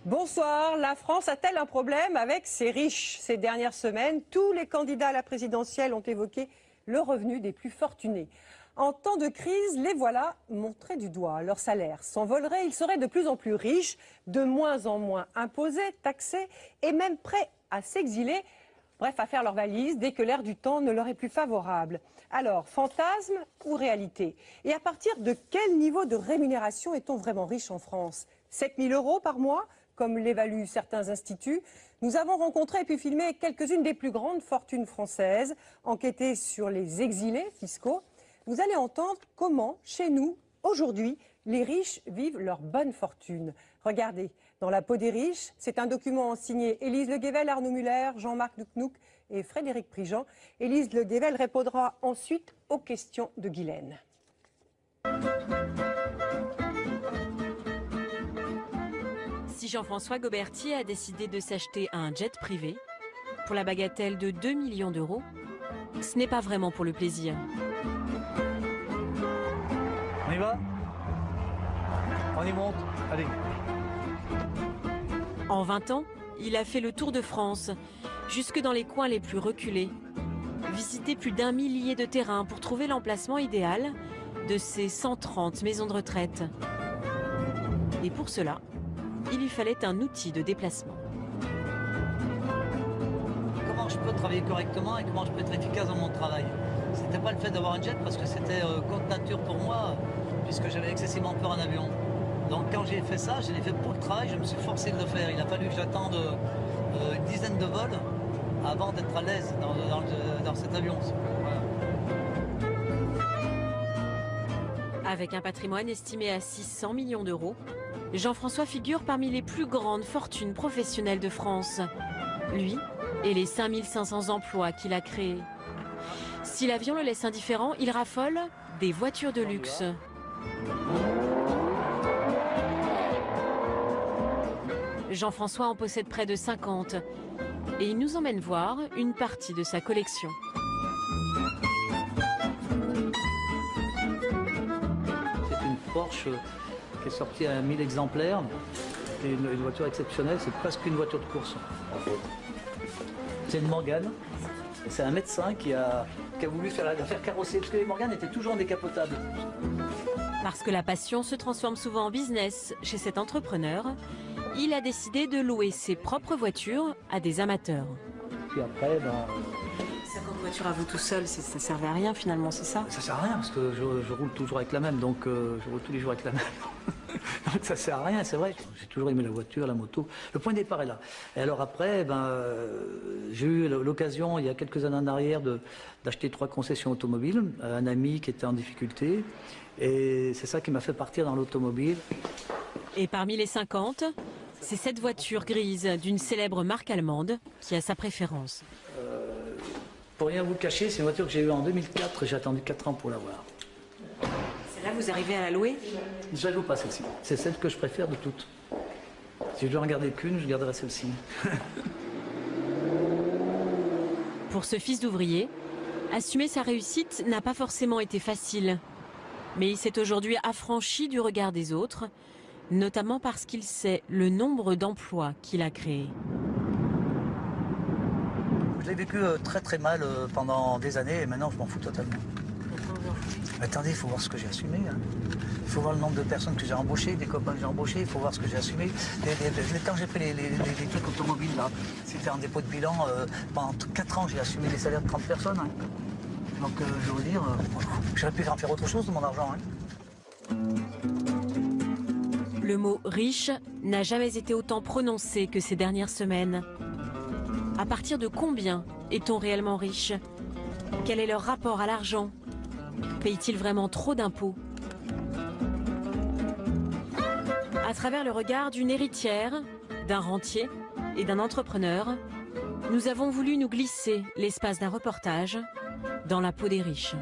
Bonsoir. La France a-t-elle un problème avec ses riches? Ces dernières semaines, tous les candidats à la présidentielle ont évoqué le revenu des plus fortunés. En temps de crise, les voilà montrés du doigt. Leur salaire s'envolerait, ils seraient de plus en plus riches, de moins en moins imposés, taxés et même prêts à s'exiler. Bref, à faire leur valise dès que l'air du temps ne leur est plus favorable. Alors, fantasme ou réalité? Et à partir de quel niveau de rémunération est-on vraiment riche en France? 7 000 € par mois, comme l'évaluent certains instituts. Nous avons rencontré et pu filmer quelques-unes des plus grandes fortunes françaises, enquêté sur les exilés fiscaux. Vous allez entendre comment, chez nous, aujourd'hui, les riches vivent leur bonne fortune. Regardez, dans la peau des riches, c'est un document signé Élise Le Guével, Arnaud Muller, Jean-Marc Doucnouk et Frédéric Prigent. Élise Le Guével répondra ensuite aux questions de Guylaine. Si Jean-François Goberty a décidé de s'acheter un jet privé, pour la bagatelle de 2 millions d'euros, ce n'est pas vraiment pour le plaisir. On y va? On y monte? Allez. En 20 ans, il a fait le tour de France, jusque dans les coins les plus reculés. Visité plus d'1 millier de terrains pour trouver l'emplacement idéal de ses 130 maisons de retraite. Et pour cela, il lui fallait un outil de déplacement. Comment je peux travailler correctement et comment je peux être efficace dans mon travail? C'était pas le fait d'avoir un jet parce que c'était contre nature pour moi, puisque j'avais excessivement peur en avion. Donc quand j'ai fait ça, je l'ai fait pour le travail, je me suis forcé de le faire. Il a fallu que j'attende une dizaine de vols avant d'être à l'aise dans cet avion. Voilà. Avec un patrimoine estimé à 600 millions d'euros, Jean-François figure parmi les plus grandes fortunes professionnelles de France. Lui et les 5500 emplois qu'il a créés. Si l'avion le laisse indifférent, il raffole des voitures de luxe. Jean-François en possède près de 50 et il nous emmène voir une partie de sa collection. C'est une Porsche qui est sortie à 1000 exemplaires. C'est une voiture exceptionnelle, c'est presque une voiture de course. C'est une Morgane. C'est un médecin qui a voulu la faire carrosser, parce que les Morganes étaient toujours décapotables. Parce que la passion se transforme souvent en business chez cet entrepreneur, il a décidé de louer ses propres voitures à des amateurs. Puis après, 50 voitures à vous tout seul, ça servait à rien finalement, c'est ça? ça sert à rien, parce que je roule toujours avec la même, donc je roule tous les jours avec la même. Donc ça sert à rien, c'est vrai. J'ai toujours aimé la voiture, la moto. Le point de départ est là. Et alors après, j'ai eu l'occasion, il y a quelques années en arrière, d'acheter 3 concessions automobiles à un ami qui était en difficulté. Et c'est ça qui m'a fait partir dans l'automobile. Et parmi les 50, c'est cette voiture grise d'une célèbre marque allemande qui a sa préférence. Pour rien vous cacher, c'est une voiture que j'ai eue en 2004 et j'ai attendu 4 ans pour l'avoir. Là, vous arrivez à la louer? Je ne la loue pas celle-ci. C'est celle que je préfère de toutes. Si je dois en garder qu'une, je garderai celle-ci. Pour ce fils d'ouvrier, assumer sa réussite n'a pas forcément été facile. Mais il s'est aujourd'hui affranchi du regard des autres, notamment parce qu'il sait le nombre d'emplois qu'il a créés. Je l'ai vécu très très mal pendant des années et maintenant je m'en fous totalement. Attendez, il faut voir ce que j'ai assumé. Hein. Il faut voir le nombre de personnes que j'ai embauchées, des copains que j'ai embauchés, il faut voir ce que j'ai assumé. Quand j'ai pris les trucs automobiles, là, c'était en dépôt de bilan. Pendant 4 ans, j'ai assumé les salaires de 30 personnes. Hein. Donc je veux dire, j'aurais pu en faire autre chose de mon argent. Hein. Le mot « riche » n'a jamais été autant prononcé que ces dernières semaines. À partir de combien est-on réellement riche? Quel est leur rapport à l'argent? Paye-t-il vraiment trop d'impôts? À travers le regard d'une héritière, d'un rentier et d'un entrepreneur, nous avons voulu nous glisser l'espace d'un reportage dans la peau des riches.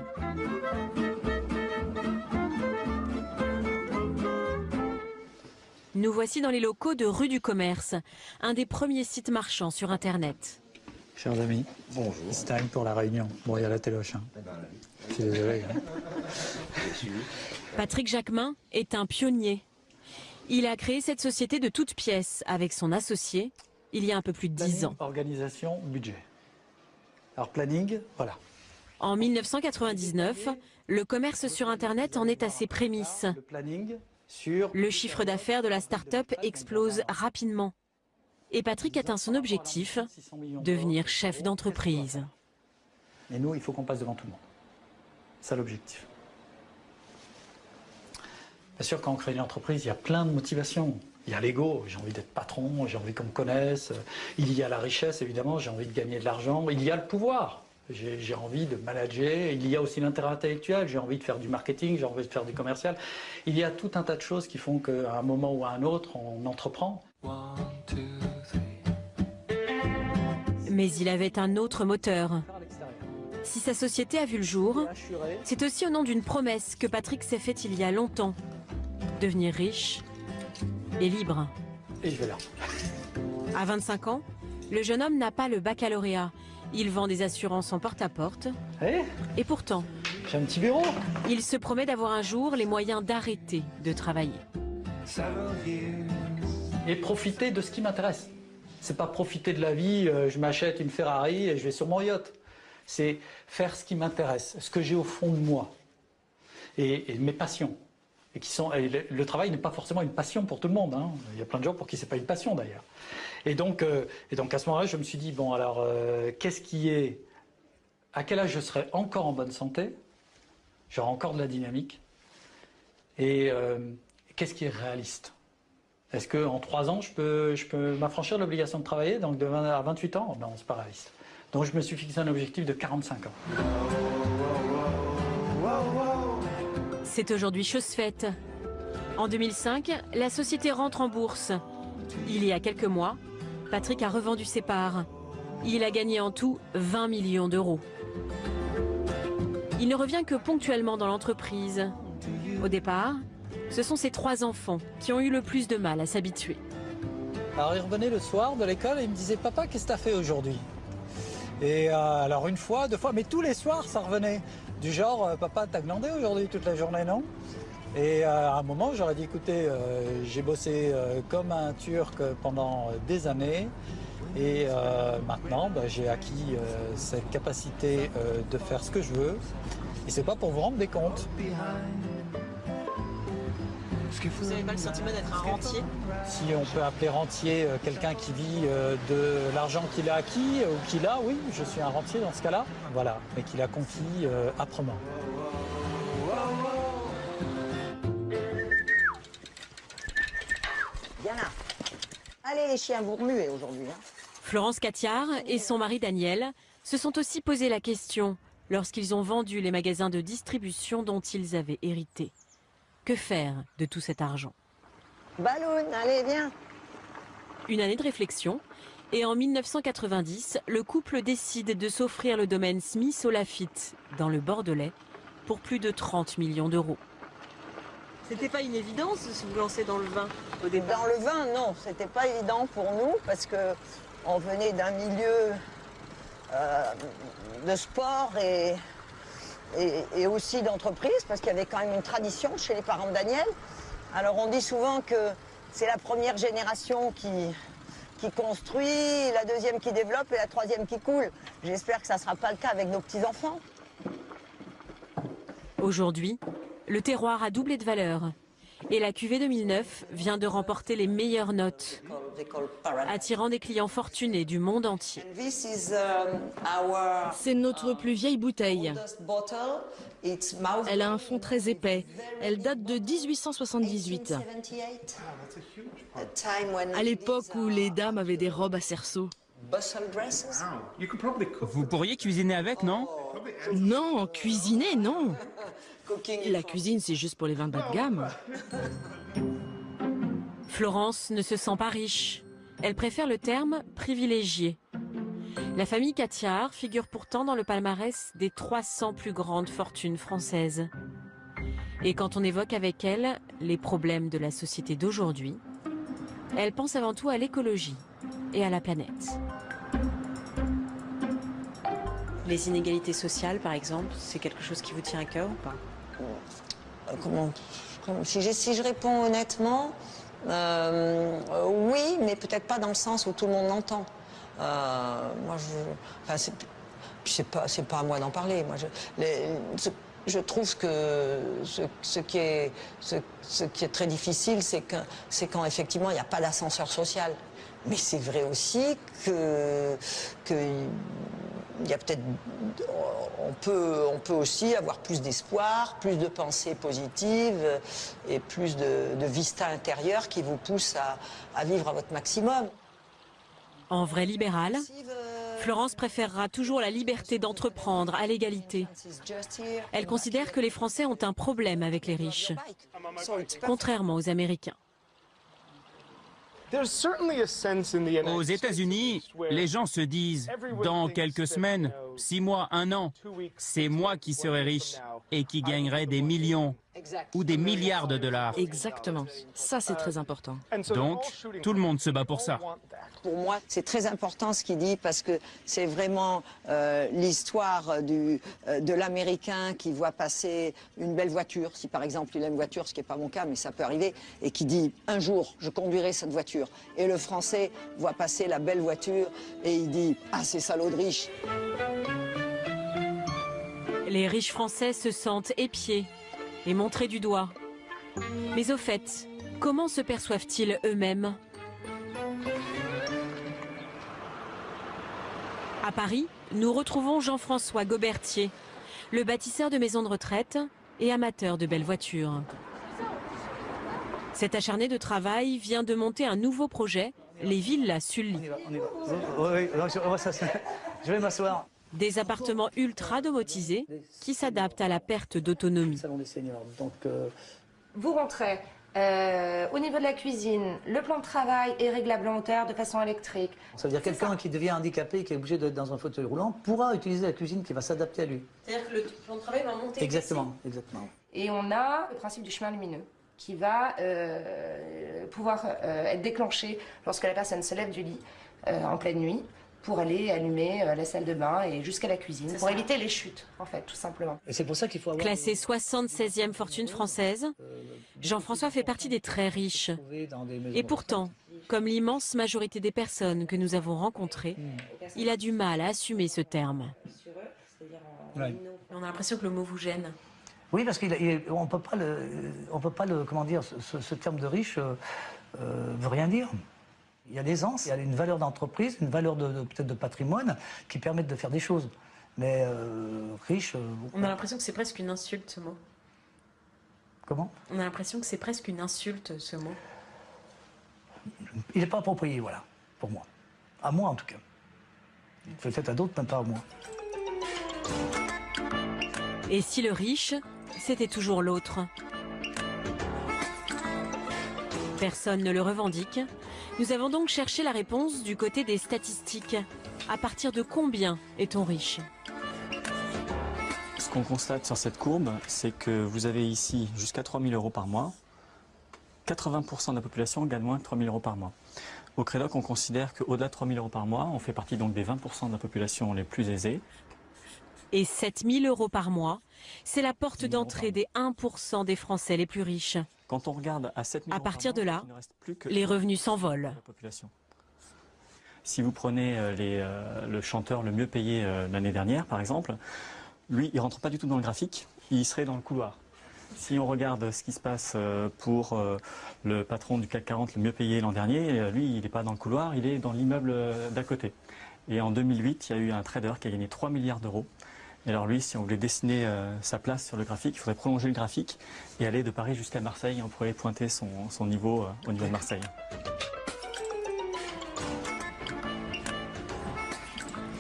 Nous voici dans les locaux de Rue du Commerce, un des premiers sites marchands sur Internet. Chers amis, bonjour. C'est time pour la réunion. Bon, il y a la téloche. Hein. Je suis désolé. Hein. Patrick Jacquemin est un pionnier. Il a créé cette société de toutes pièces avec son associé il y a un peu plus de 10 ans. Organisation, budget. Alors planning, voilà. En 1999, le commerce sur Internet en est à ses prémices. Le planning sur... Le chiffre d'affaires de la start-up explose rapidement. Et Patrick atteint son objectif, devenir chef d'entreprise. Et nous, il faut qu'on passe devant tout le monde. C'est ça l'objectif. Bien sûr, quand on crée une entreprise, il y a plein de motivations. Il y a l'ego, j'ai envie d'être patron, j'ai envie qu'on me connaisse. Il y a la richesse, évidemment, j'ai envie de gagner de l'argent. Il y a le pouvoir, j'ai envie de manager. Il y a aussi l'intérêt intellectuel, j'ai envie de faire du marketing, j'ai envie de faire du commercial. Il y a tout un tas de choses qui font qu'à un moment ou à un autre, on entreprend. Mais il avait un autre moteur. Si sa société a vu le jour, c'est aussi au nom d'une promesse que Patrick s'est faite il y a longtemps. Devenir riche et libre. Et je vais là. À 25 ans, le jeune homme n'a pas le baccalauréat. Il vend des assurances en porte-à-porte. Et pourtant, j'ai un petit bureau. Il se promet d'avoir un jour les moyens d'arrêter de travailler. Et profiter de ce qui m'intéresse. C'est pas profiter de la vie, je m'achète une Ferrari et je vais sur mon yacht. C'est faire ce qui m'intéresse, ce que j'ai au fond de moi. Et mes passions. Et le travail n'est pas forcément une passion pour tout le monde. Hein. Il y a plein de gens pour qui c'est pas une passion d'ailleurs. Et donc à ce moment-là, je me suis dit, bon alors, qu'est-ce qui est... À quel âge je serai encore en bonne santé? J'aurai encore de la dynamique. Et qu'est-ce qui est réaliste? Est-ce qu'en 3 ans, je peux m'affranchir de l'obligation de travailler, donc de 20 à 28 ans? Non, c'est pas réaliste. Donc je me suis fixé un objectif de 45 ans. C'est aujourd'hui chose faite. En 2005, la société rentre en bourse. Il y a quelques mois, Patrick a revendu ses parts. Il a gagné en tout 20 millions d'euros. Il ne revient que ponctuellement dans l'entreprise. Au départ, ce sont ses 3 enfants qui ont eu le plus de mal à s'habituer. Alors il revenait le soir de l'école et il me disait « Papa, qu'est-ce que tu as fait aujourd'hui ?» Et alors une fois, 2 fois, mais tous les soirs ça revenait. Du genre « Papa, t'as glandé aujourd'hui toute la journée, non ?» Et à un moment, j'aurais dit « Écoutez, j'ai bossé comme un Turc pendant des années. Et maintenant, j'ai acquis cette capacité de faire ce que je veux. Et c'est pas pour vous rendre des comptes. » Vous n'avez pas le sentiment d'être un rentier? Si on peut appeler rentier quelqu'un qui vit de l'argent qu'il a acquis ou qu'il a, oui, je suis un rentier dans ce cas-là. Voilà, mais qu'il a conquis âprement. Bien là. Allez les chiens, vous remuez aujourd'hui. Hein. Florence Catiard et son mari Daniel se sont aussi posé la question lorsqu'ils ont vendu les magasins de distribution dont ils avaient hérité. Que faire de tout cet argent? Balloon, allez, viens. Une année de réflexion, et en 1990, le couple décide de s'offrir le domaine Smith au Lafitte, dans le Bordelais, pour plus de 30 millions d'euros. C'était pas une évidence de se lancer dans le vin au départ? Dans le vin, non, c'était pas évident pour nous, parce que on venait d'un milieu de sport et aussi d'entreprise, parce qu'il y avait quand même une tradition chez les parents de Daniel. Alors on dit souvent que c'est la première génération qui construit, la deuxième qui développe et la troisième qui coule. J'espère que ça ne sera pas le cas avec nos petits-enfants. Aujourd'hui, le terroir a doublé de valeur. Et la cuvée 2009 vient de remporter les meilleures notes, attirant des clients fortunés du monde entier. C'est notre plus vieille bouteille. Elle a un fond très épais. Elle date de 1878. À l'époque où les dames avaient des robes à cerceau. Vous pourriez cuisiner avec, non? Non, cuisiner, non. La cuisine, c'est juste pour les vins bas de gamme. Florence ne se sent pas riche. Elle préfère le terme privilégié. La famille Catiard figure pourtant dans le palmarès des 300 plus grandes fortunes françaises. Et quand on évoque avec elle les problèmes de la société d'aujourd'hui, elle pense avant tout à l'écologie et à la planète. Les inégalités sociales, par exemple, c'est quelque chose qui vous tient à cœur ou pas? Si je réponds honnêtement, Oui, mais peut-être pas dans le sens où tout le monde l'entend. C'est pas à moi d'en parler. Je trouve que ce qui est très difficile, c'est quand effectivement il n'y a pas d'ascenseur social. Mais c'est vrai aussi que il y a peut-être, on peut aussi avoir plus d'espoir, plus de pensées positives et plus de vista intérieure qui vous pousse à vivre à votre maximum. En vraie libérale, Florence préférera toujours la liberté d'entreprendre à l'égalité. Elle considère que les Français ont un problème avec les riches, contrairement aux Américains. Aux États-Unis, les gens se disent, dans quelques semaines, 6 mois, 1 an, c'est moi qui serai riche et qui gagnerai des millions ou des milliards de dollars. Exactement. Ça, c'est très important. Donc, tout le monde se bat pour ça. Pour moi, c'est très important ce qu'il dit parce que c'est vraiment l'histoire de l'Américain qui voit passer une belle voiture. Si par exemple il a une voiture, ce qui n'est pas mon cas, mais ça peut arriver, et qui dit un jour je conduirai cette voiture. Et le Français voit passer la belle voiture et il dit ah ces salauds de riches. Les riches Français se sentent épiés et montrés du doigt. Mais au fait, comment se perçoivent-ils eux-mêmes ? À Paris, nous retrouvons Jean-François Gobertier, le bâtisseur de maisons de retraite et amateur de belles voitures. Cet acharné de travail vient de monter un nouveau projet, les villas Sully. Oui, je vais m'asseoir. Des appartements ultra domotisés qui s'adaptent à la perte d'autonomie. Vous rentrez. Au niveau de la cuisine, le plan de travail est réglable en hauteur de façon électrique. Ça veut dire quelqu'un qui devient handicapé et qui est obligé d'être dans un fauteuil roulant pourra utiliser la cuisine qui va s'adapter à lui. C'est-à-dire que le plan de travail va monter. Exactement, exactement. Et on a le principe du chemin lumineux qui va pouvoir être déclenché lorsque la personne se lève du lit en pleine nuit pour aller allumer la salle de bain et jusqu'à la cuisine, pour éviter les chutes, en fait, tout simplement. Et c'est pour ça qu'il faut avoir... Classé 76e fortune française, Jean-François fait partie des très riches. Et pourtant, comme l'immense majorité des personnes que nous avons rencontrées, il a du mal à assumer ce terme. Ouais. On a l'impression que le mot vous gêne. Oui, parce qu'on ne peut pas le, comment dire, ce terme de riche veut rien dire. Il y a l'aisance, il y a une valeur d'entreprise, une valeur peut-être de patrimoine qui permettent de faire des choses. Mais riche... On a l'impression que c'est presque une insulte, ce mot. Comment ? On a l'impression que c'est presque une insulte, ce mot. Il n'est pas approprié, voilà, pour moi. À moi, en tout cas. Peut-être à d'autres, mais pas à moi. Et si le riche, c'était toujours l'autre ? Personne ne le revendique. Nous avons donc cherché la réponse du côté des statistiques. À partir de combien est-on riche ? Ce qu'on constate sur cette courbe, c'est que vous avez ici jusqu'à 3 000 € par mois. 80% de la population gagne moins que 3 000 € par mois. Au Crédoc, on considère qu'au-delà de 3 000 € par mois, on fait partie donc des 20% de la population les plus aisées. Et 7 000 € par mois, c'est la porte d'entrée des 1% des Français les plus riches. Quand on regarde à 7 000 € à partir de par mois, là, il ne reste plus que les revenus s'envolent. Si vous prenez le chanteur le mieux payé l'année dernière, par exemple, lui, il ne rentre pas du tout dans le graphique, il serait dans le couloir. Si on regarde ce qui se passe pour le patron du CAC 40 le mieux payé l'an dernier, lui, il n'est pas dans le couloir, il est dans l'immeuble d'à côté. Et en 2008, il y a eu un trader qui a gagné 3 milliards d'euros. Et alors lui, si on voulait dessiner sa place sur le graphique, il faudrait prolonger le graphique et aller de Paris jusqu'à Marseille. On pourrait pointer son niveau au niveau de Marseille.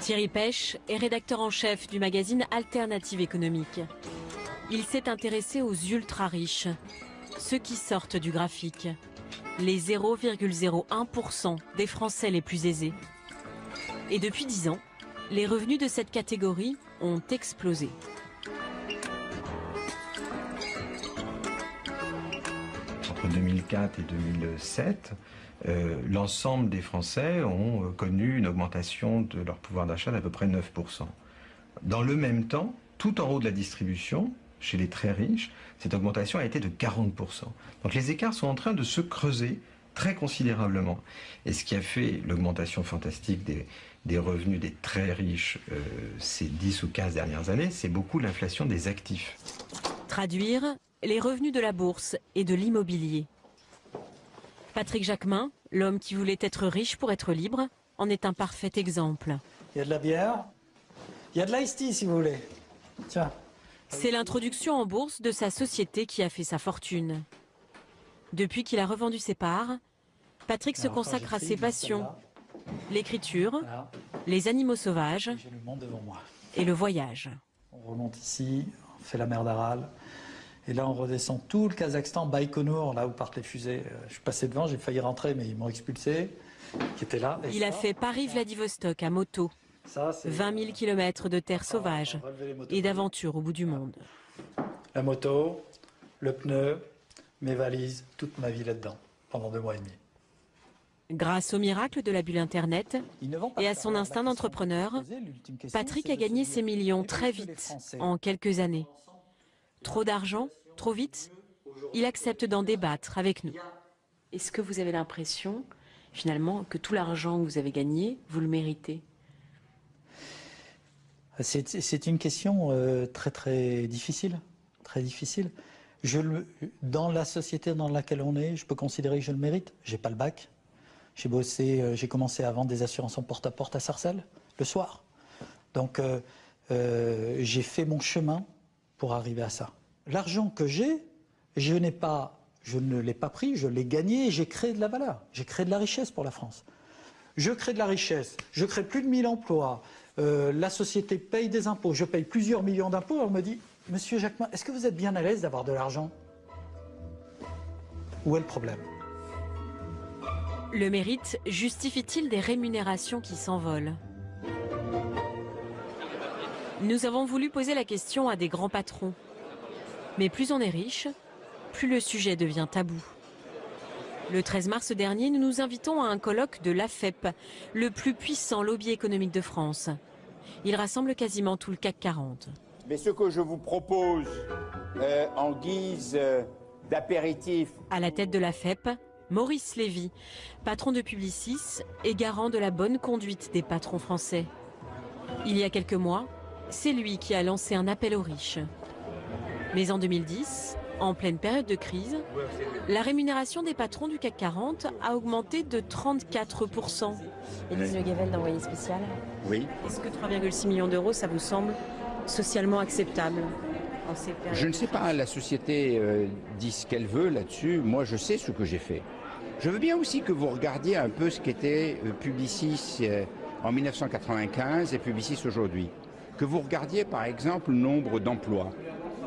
Thierry Pêche est rédacteur en chef du magazine Alternative économique. Il s'est intéressé aux ultra-riches, ceux qui sortent du graphique, les 0,01% des Français les plus aisés. Et depuis 10 ans, les revenus de cette catégorie ont explosé. Entre 2004 et 2007, l'ensemble des Français ont connu une augmentation de leur pouvoir d'achat d'à peu près 9%. Dans le même temps, tout en haut de la distribution, chez les très riches, cette augmentation a été de 40%. Donc les écarts sont en train de se creuser très considérablement. Et ce qui a fait l'augmentation fantastique des revenus des très riches ces 10 ou 15 dernières années, c'est beaucoup l'inflation des actifs. Traduire les revenus de la bourse et de l'immobilier. Patrick Jacquemin, l'homme qui voulait être riche pour être libre, en est un parfait exemple. Il y a de la bière, il y a de l'ice tea si vous voulez. Tiens. C'est l'introduction en bourse de sa société qui a fait sa fortune. Depuis qu'il a revendu ses parts, Patrick se consacre à ses passions. L'écriture, les animaux sauvages et le voyage. On remonte ici, on fait la mer d'Aral. Et là, on redescend tout le Kazakhstan, Baïkonour, là où partent les fusées. Je suis passé devant, j'ai failli rentrer, mais ils m'ont expulsé, qui était là. Il a fait Paris-Vladivostok à moto. 20 000 km de terre sauvage et d'aventures au bout du monde. La moto, le pneu, mes valises, toute ma vie là-dedans, pendant 2 mois et demi. Grâce au miracle de la bulle Internet et à son instinct d'entrepreneur, Patrick a gagné ses millions très vite, en quelques années. Trop d'argent, trop vite, il accepte d'en débattre avec nous. Est-ce que vous avez l'impression, finalement, que tout l'argent que vous avez gagné, vous le méritez ? C'est une question très très difficile, très difficile. Dans la société dans laquelle on est, je peux considérer que je le mérite. J'ai pas le bac. J'ai bossé, j'ai commencé à vendre des assurances en porte-à-porte à Sarcelles, le soir. Donc j'ai fait mon chemin pour arriver à ça. L'argent que j'ai, je ne l'ai pas pris, je l'ai gagné et j'ai créé de la valeur. J'ai créé de la richesse pour la France. Je crée de la richesse, je crée plus de 1000 emplois, la société paye des impôts, je paye plusieurs millions d'impôts. On me dit, Monsieur Jacquemin, est-ce que vous êtes bien à l'aise d'avoir de l'argent? Où est le problème? Le mérite justifie-t-il des rémunérations qui s'envolent? Nous avons voulu poser la question à des grands patrons. Mais plus on est riche, plus le sujet devient tabou. Le 13 mars dernier, nous nous invitons à un colloque de l'AFEP, le plus puissant lobby économique de France. Il rassemble quasiment tout le CAC 40. Mais ce que je vous propose en guise d'apéritif... À la tête de l'AFEP, Maurice Lévy, patron de Publicis et garant de la bonne conduite des patrons français. Il y a quelques mois, c'est lui qui a lancé un appel aux riches. Mais en 2010, en pleine période de crise, la rémunération des patrons du CAC 40 a augmenté de 34%. Élise Le Gavel d'Envoyé spécial. Oui. Est-ce que 3,6 millions d'euros, ça vous semble socialement acceptable en ces périodes? Je ne sais pas, la société dit ce qu'elle veut là-dessus. Moi, je sais ce que j'ai fait. Je veux bien aussi que vous regardiez un peu ce qu'était Publicis en 1995 et Publicis aujourd'hui. Que vous regardiez, par exemple, le nombre d'emplois.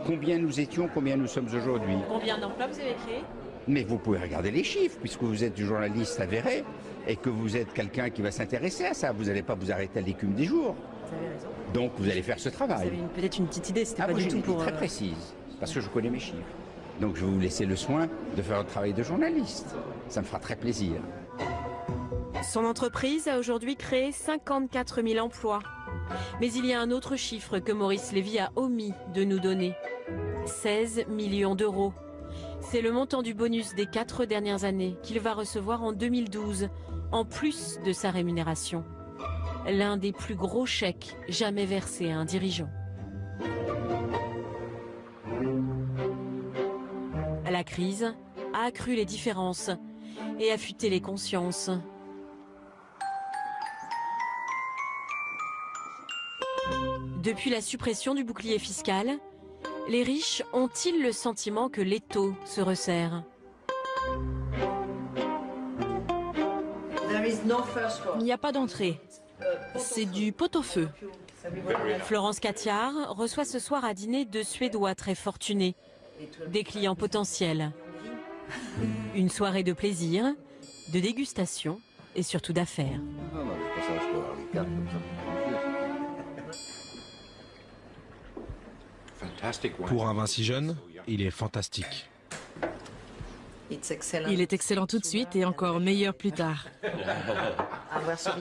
Combien nous étions, combien nous sommes aujourd'hui. Combien d'emplois vous avez créé? Mais vous pouvez regarder les chiffres, puisque vous êtes du journaliste avéré et que vous êtes quelqu'un qui va s'intéresser à ça. Vous n'allez pas vous arrêter à l'écume des jours. Vous avez raison. Donc vous allez faire ce travail. Vous avez peut-être une petite idée, c'était pas du tout pour... très précise, parce que je connais mes chiffres. Donc je vais vous laisser le soin de faire un travail de journaliste. Ça me fera très plaisir. Son entreprise a aujourd'hui créé 54 000 emplois. Mais il y a un autre chiffre que Maurice Lévy a omis de nous donner. 16 millions d'euros. C'est le montant du bonus des 4 dernières années qu'il va recevoir en 2012, en plus de sa rémunération. L'un des plus gros chèques jamais versés à un dirigeant. La crise a accru les différences et affûté les consciences. Depuis la suppression du bouclier fiscal, les riches ont-ils le sentiment que l'étau se resserre? Il n'y a pas d'entrée. C'est du pot-au-feu. Florence Catiard reçoit ce soir à dîner 2 Suédois très fortunés, des clients potentiels. Une soirée de plaisir, de dégustation et surtout d'affaires. Pour un vin si jeune, il est fantastique. Il est excellent tout de suite et encore meilleur plus tard.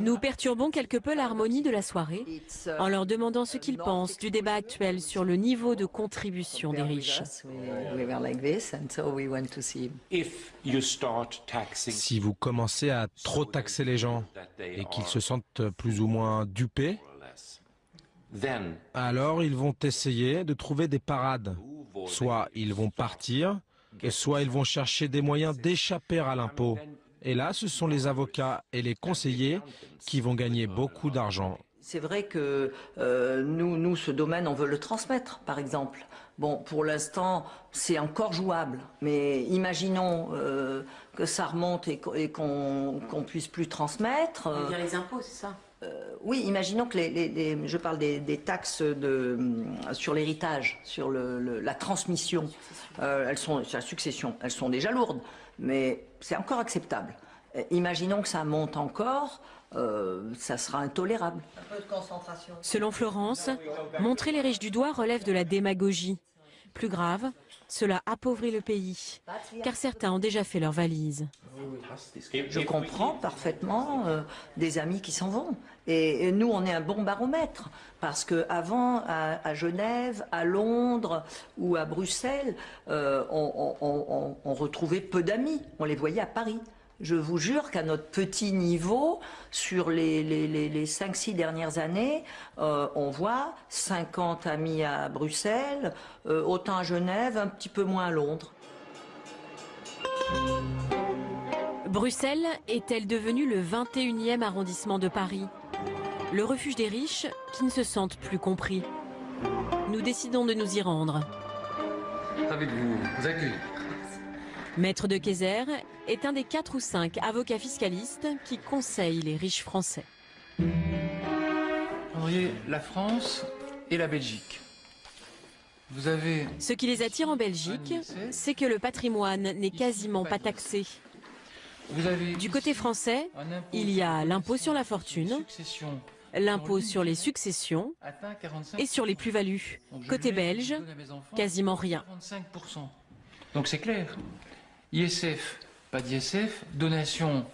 Nous perturbons quelque peu l'harmonie de la soirée en leur demandant ce qu'ils pensent du débat actuel sur le niveau de contribution des riches. Si vous commencez à trop taxer les gens et qu'ils se sentent plus ou moins dupés, alors ils vont essayer de trouver des parades. Soit ils vont partir, et soit ils vont chercher des moyens d'échapper à l'impôt. Et là, ce sont les avocats et les conseillers qui vont gagner beaucoup d'argent. C'est vrai que nous, ce domaine, on veut le transmettre, par exemple. Bon, pour l'instant, c'est encore jouable, mais imaginons que ça remonte et qu'on puisse plus transmettre. On veut dire les impôts, c'est ça? Oui, imaginons que je parle des taxes sur l'héritage, sur la transmission, sur la succession, elles sont déjà lourdes, mais c'est encore acceptable. Imaginons que ça monte encore, ça sera intolérable. Un peu de concentration. Selon Florence, montrer les riches du doigt relève de la démagogie. Plus grave, cela appauvrit le pays, car certains ont déjà fait leur valise. Je comprends parfaitement des amis qui s'en vont. Et nous, on est un bon baromètre. Parce qu'avant, à Genève, à Londres ou à Bruxelles, on retrouvait peu d'amis. On les voyait à Paris. Je vous jure qu'à notre petit niveau, sur les 5-6 dernières années, on voit 50 amis à Bruxelles, autant à Genève, un petit peu moins à Londres. Bruxelles est-elle devenue le 21e arrondissement de Paris? Le refuge des riches qui ne se sentent plus compris. Nous décidons de nous y rendre. Ravi de vous accueillir. Maître de Kayser est un des 4 ou 5 avocats fiscalistes qui conseillent les riches français. Vous voyez la France et la Belgique. Vous avez... Ce qui les attire en Belgique, c'est que le patrimoine n'est quasiment pas taxé. Du côté français, il y a l'impôt sur la fortune, l'impôt sur les successions et sur les plus-values. Côté belge, quasiment rien. Donc c'est clair. ISF, pas d'ISF, donation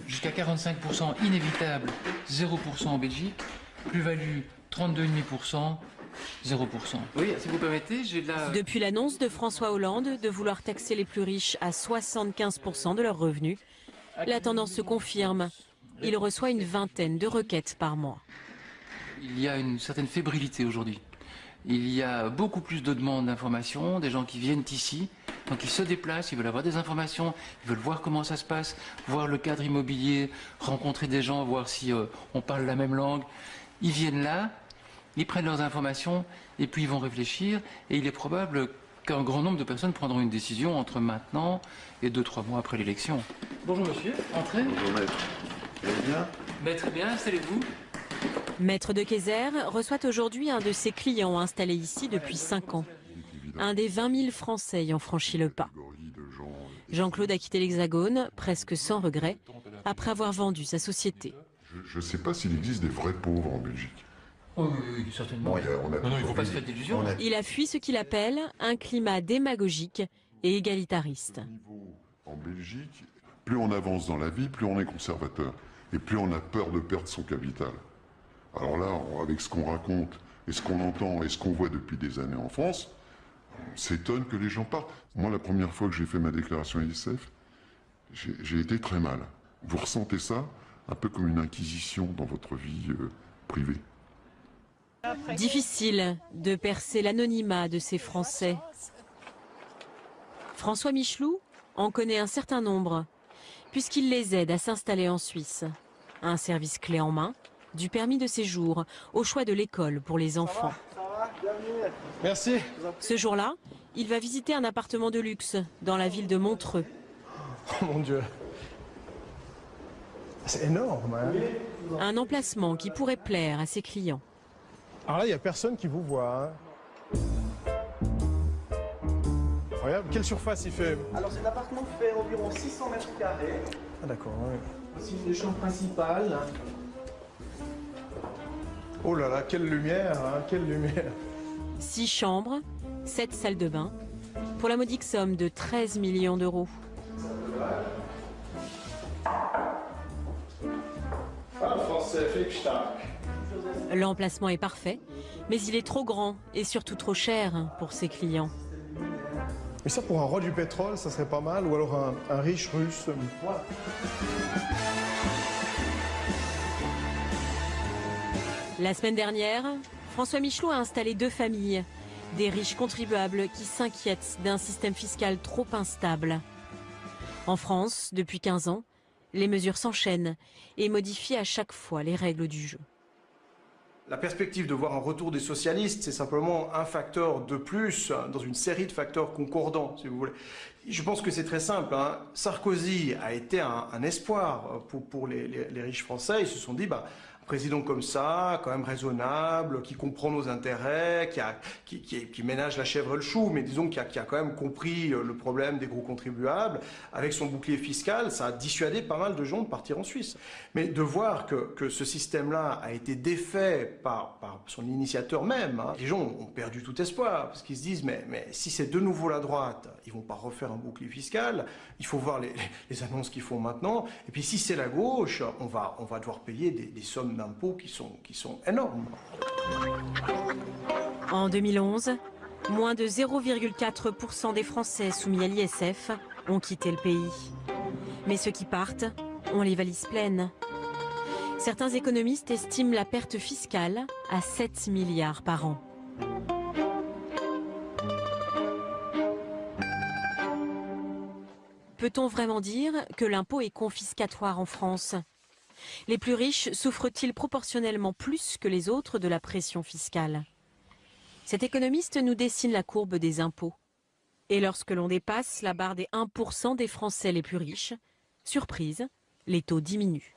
jusqu'à 45% inévitable, 0% en Belgique, plus-value 32,5%, 0%. Oui, si vous permettez, j'ai de la... Depuis l'annonce de François Hollande de vouloir taxer les plus riches à 75% de leurs revenus, la tendance se confirme. Il reçoit une vingtaine de requêtes par mois. Il y a une certaine fébrilité aujourd'hui. Il y a beaucoup plus de demandes d'informations, des gens qui viennent ici, donc ils se déplacent, ils veulent avoir des informations, ils veulent voir comment ça se passe, voir le cadre immobilier, rencontrer des gens, voir si on parle la même langue. Ils viennent là, ils prennent leurs informations et puis ils vont réfléchir et il est probable qu'un grand nombre de personnes prendront une décision entre maintenant et 2-3 mois après l'élection. Bonjour monsieur, entrez. Bonjour maître. Vous allez bien? Très bien, installez-vous. Maître de Kayser reçoit aujourd'hui un de ses clients installé ici depuis 5 ans. Un des 20 000 Français ayant franchi le pas. Jean-Claude a quitté l'Hexagone, presque sans regret, après avoir vendu sa société. Je ne sais pas s'il existe des vrais pauvres en Belgique. Oui, certainement. Bon, non, il ne faut pas se faire d'illusions. Il a fui ce qu'il appelle un climat démagogique et égalitariste. En Belgique, plus on avance dans la vie, plus on est conservateur. Et plus on a peur de perdre son capital. Alors là, avec ce qu'on raconte, et ce qu'on entend, et ce qu'on voit depuis des années en France, on s'étonne que les gens partent. Moi, la première fois que j'ai fait ma déclaration ISF, j'ai été très mal. Vous ressentez ça un peu comme une inquisition dans votre vie privée. Difficile de percer l'anonymat de ces Français. François Michelou en connaît un certain nombre, puisqu'il les aide à s'installer en Suisse. Un service clé en main, du permis de séjour au choix de l'école pour les enfants. Ça va, bienvenue. Merci. Ce jour-là, il va visiter un appartement de luxe dans la ville de Montreux. Oh mon Dieu. C'est énorme. Hein. Un emplacement qui pourrait plaire à ses clients. Alors là, il n'y a personne qui vous voit. Hein. Regarde, quelle surface il fait? Alors cet appartement fait environ 600 mètres carrés. Ah d'accord, oui. Voici une chambre principale. Oh là là, quelle lumière, hein, quelle lumière. 6 chambres, 7 salles de bain, pour la modique somme de 13 millions d'euros. L'emplacement est parfait, mais il est trop grand et surtout trop cher pour ses clients. Mais ça, pour un roi du pétrole, ça serait pas mal, ou alors un riche russe. Voilà. La semaine dernière, François Michelot a installé 2 familles, des riches contribuables qui s'inquiètent d'un système fiscal trop instable. En France, depuis 15 ans, les mesures s'enchaînent et modifient à chaque fois les règles du jeu. La perspective de voir un retour des socialistes, c'est simplement un facteur de plus dans une série de facteurs concordants, si vous voulez. Je pense que c'est très simple. Hein. Sarkozy a été un espoir pour les riches français. Ils se sont dit, un président comme ça, quand même raisonnable, qui comprend nos intérêts, qui ménage la chèvre et le chou, mais disons qui a quand même compris le problème des gros contribuables, avec son bouclier fiscal, ça a dissuadé pas mal de gens de partir en Suisse. Mais de voir que ce système-là a été défait par son initiateur même, hein, les gens ont perdu tout espoir, parce qu'ils se disent, mais si c'est de nouveau la droite, ils vont pas refaire un bouclier fiscal, il faut voir les annonces qu'ils font maintenant, et puis si c'est la gauche, on va devoir payer des sommes d'impôts qui sont énormes. En 2011, moins de 0,4% des Français soumis à l'ISF ont quitté le pays. Mais ceux qui partent ont les valises pleines. Certains économistes estiment la perte fiscale à 7 milliards par an. Peut-on vraiment dire que l'impôt est confiscatoire en France ? Les plus riches souffrent-ils proportionnellement plus que les autres de la pression fiscale? Cet économiste nous dessine la courbe des impôts. Et lorsque l'on dépasse la barre des 1% des Français les plus riches, surprise, les taux diminuent.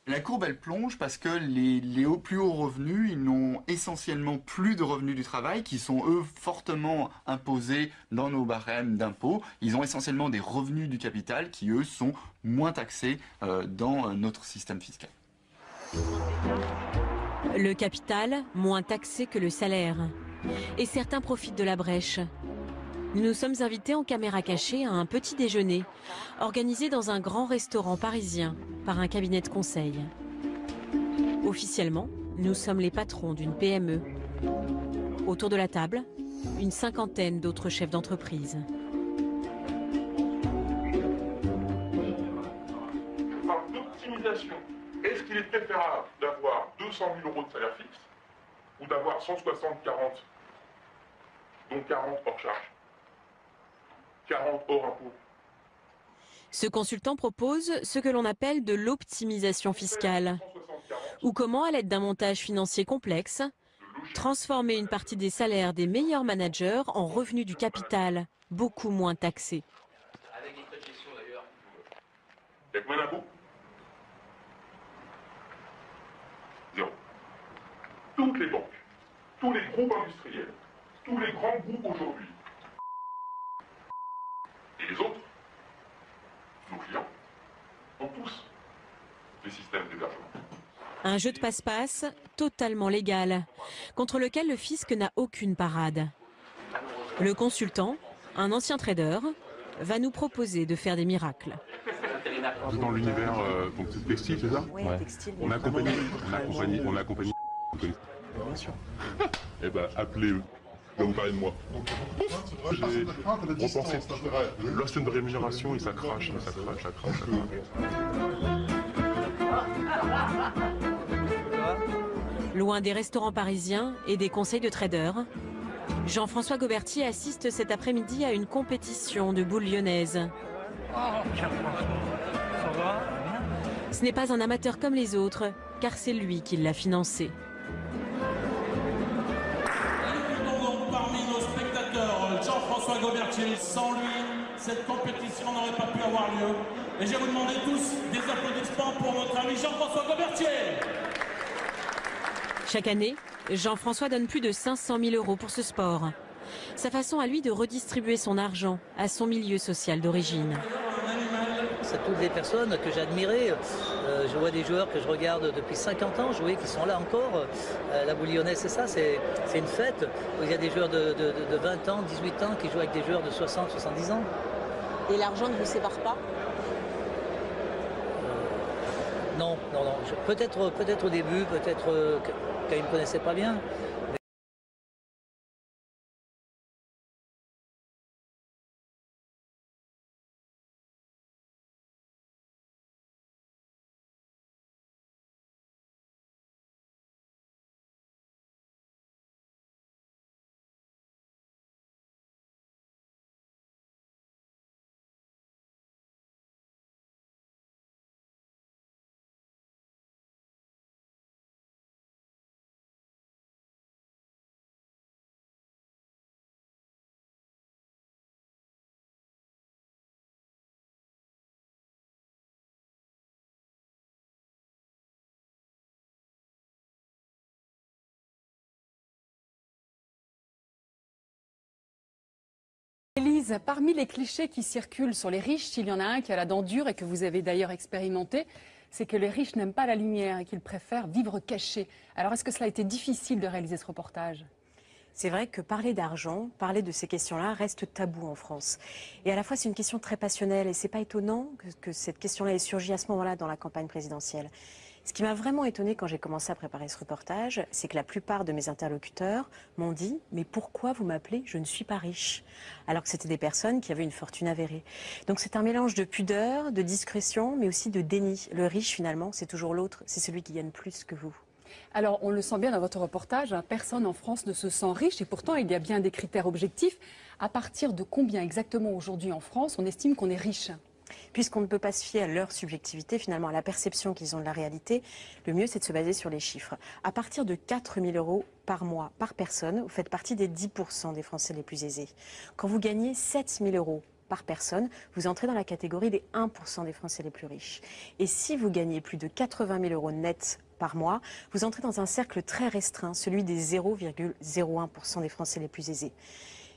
La courbe, elle plonge parce que les plus hauts revenus, ils n'ont essentiellement plus de revenus du travail, qui sont eux fortement imposés dans nos barèmes d'impôts. Ils ont essentiellement des revenus du capital qui eux sont moins taxés dans notre système fiscal. Le capital, moins taxé que le salaire. Et certains profitent de la brèche. Nous nous sommes invités en caméra cachée à un petit déjeuner, organisé dans un grand restaurant parisien par un cabinet de conseil. Officiellement, nous sommes les patrons d'une PME. Autour de la table, une cinquantaine d'autres chefs d'entreprise. Je parle d'optimisation. Est-ce qu'il est préférable d'avoir 200 000 euros de salaire fixe ou d'avoir 160-40, dont 40 hors charge, 40 hors impôt? Ce consultant propose ce que l'on appelle de l'optimisation fiscale, ou comment, à l'aide d'un montage financier complexe, transformer une partie des salaires des meilleurs managers en revenus du capital, beaucoup moins taxés. Avec les frais de gestion d'ailleurs. Il y a combien d'impôts? Zéro. Toutes les banques, tous les groupes industriels, tous les grands groupes aujourd'hui, et les autres, nos clients, ont tous des systèmes d'hébergement. Un jeu de passe-passe totalement légal, contre lequel le fisc n'a aucune parade. Le consultant, un ancien trader, va nous proposer de faire des miracles. Dans l'univers textile, c'est ça? Oui, textile. On accompagne. Bien sûr. Eh ben, appelez-eux. Là, vous parlez de moi. J'ai repensé. Lorsqu'il y a une rémunération, et ça crache, ça crache, ça crache. Loin des restaurants parisiens et des conseils de traders, Jean-François Goberti assiste cet après-midi à une compétition de boules lyonnaises. Ce n'est pas un amateur comme les autres, car c'est lui qui l'a financé. Parmi nos spectateurs, Jean-François Goberti. Sans lui, cette compétition n'aurait pas pu avoir lieu. Et je vais vous demander tous des applaudissements pour notre ami Jean-François Goberti. Chaque année, Jean-François donne plus de 500 000 euros pour ce sport. Sa façon à lui de redistribuer son argent à son milieu social d'origine. C'est toutes les personnes que j'ai admirées. Je vois des joueurs que je regarde depuis 50 ans jouer, qui sont là encore. La boule lyonnaise, c'est ça, c'est une fête où il y a des joueurs de 20 ans, 18 ans qui jouent avec des joueurs de 60, 70 ans. Et l'argent ne vous sépare pas? Non. Peut-être au début, peut-être quand il me connaissait pas bien. Élise, parmi les clichés qui circulent sur les riches, s'il y en a un qui a la dent dure et que vous avez d'ailleurs expérimenté, c'est que les riches n'aiment pas la lumière et qu'ils préfèrent vivre cachés. Alors est-ce que cela a été difficile de réaliser ce reportage ? C'est vrai que parler d'argent, parler de ces questions-là reste tabou en France. Et à la fois, c'est une question très passionnelle et c'est pas étonnant que cette question-là ait surgi à ce moment-là dans la campagne présidentielle. Ce qui m'a vraiment étonnée quand j'ai commencé à préparer ce reportage, c'est que la plupart de mes interlocuteurs m'ont dit « Mais pourquoi vous m'appelez ? Je ne suis pas riche ». Alors que c'était des personnes qui avaient une fortune avérée. Donc c'est un mélange de pudeur, de discrétion, mais aussi de déni. Le riche, finalement, c'est toujours l'autre, c'est celui qui gagne plus que vous. Alors, on le sent bien dans votre reportage, personne en France ne se sent riche et pourtant il y a bien des critères objectifs. À partir de combien exactement aujourd'hui en France on estime qu'on est riche ? Puisqu'on ne peut pas se fier à leur subjectivité, finalement à la perception qu'ils ont de la réalité, le mieux c'est de se baser sur les chiffres. À partir de 4 000 € par mois, par personne, vous faites partie des 10% des Français les plus aisés. Quand vous gagnez 7 000 € par personne, vous entrez dans la catégorie des 1% des Français les plus riches. Et si vous gagnez plus de 80 000 € net par mois, vous entrez dans un cercle très restreint, celui des 0,01% des Français les plus aisés.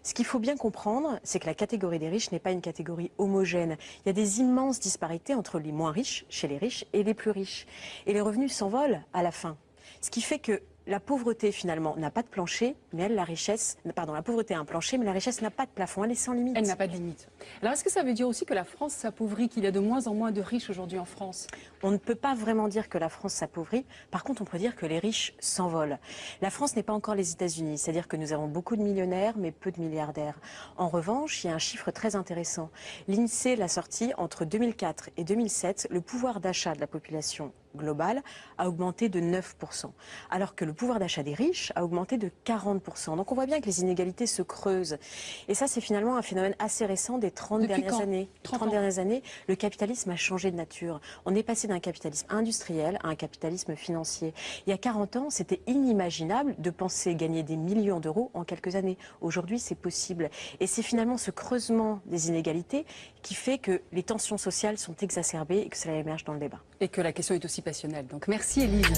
Ce qu'il faut bien comprendre, c'est que la catégorie des riches n'est pas une catégorie homogène. Il y a des immenses disparités entre les moins riches, chez les riches, et les plus riches. Et les revenus s'envolent à la fin. Ce qui fait que la pauvreté, finalement, n'a pas de plancher, mais la richesse... Pardon, la pauvreté a un plancher, mais la richesse n'a pas de plafond, elle est sans limite. Elle n'a pas de limite. Alors, est-ce que ça veut dire aussi que la France s'appauvrit, qu'il y a de moins en moins de riches aujourd'hui en France ? On ne peut pas vraiment dire que la France s'appauvrit. Par contre, on peut dire que les riches s'envolent. La France n'est pas encore les États-Unis, c'est-à-dire que nous avons beaucoup de millionnaires, mais peu de milliardaires. En revanche, il y a un chiffre très intéressant. L'INSEE l'a sorti entre 2004 et 2007, le pouvoir d'achat de la population globale a augmenté de 9%, alors que le pouvoir d'achat des riches a augmenté de 40%. Donc on voit bien que les inégalités se creusent. Et ça, c'est finalement un phénomène assez récent des 30 dernières années. 30 dernières années, le capitalisme a changé de nature. On est passé d'un capitalisme industriel à un capitalisme financier. Il y a 40 ans, c'était inimaginable de penser gagner des millions d'euros en quelques années. Aujourd'hui, c'est possible. Et c'est finalement ce creusement des inégalités qui fait que les tensions sociales sont exacerbées et que cela émerge dans le débat. Et que la question est aussi passionnelle. Donc merci Élise.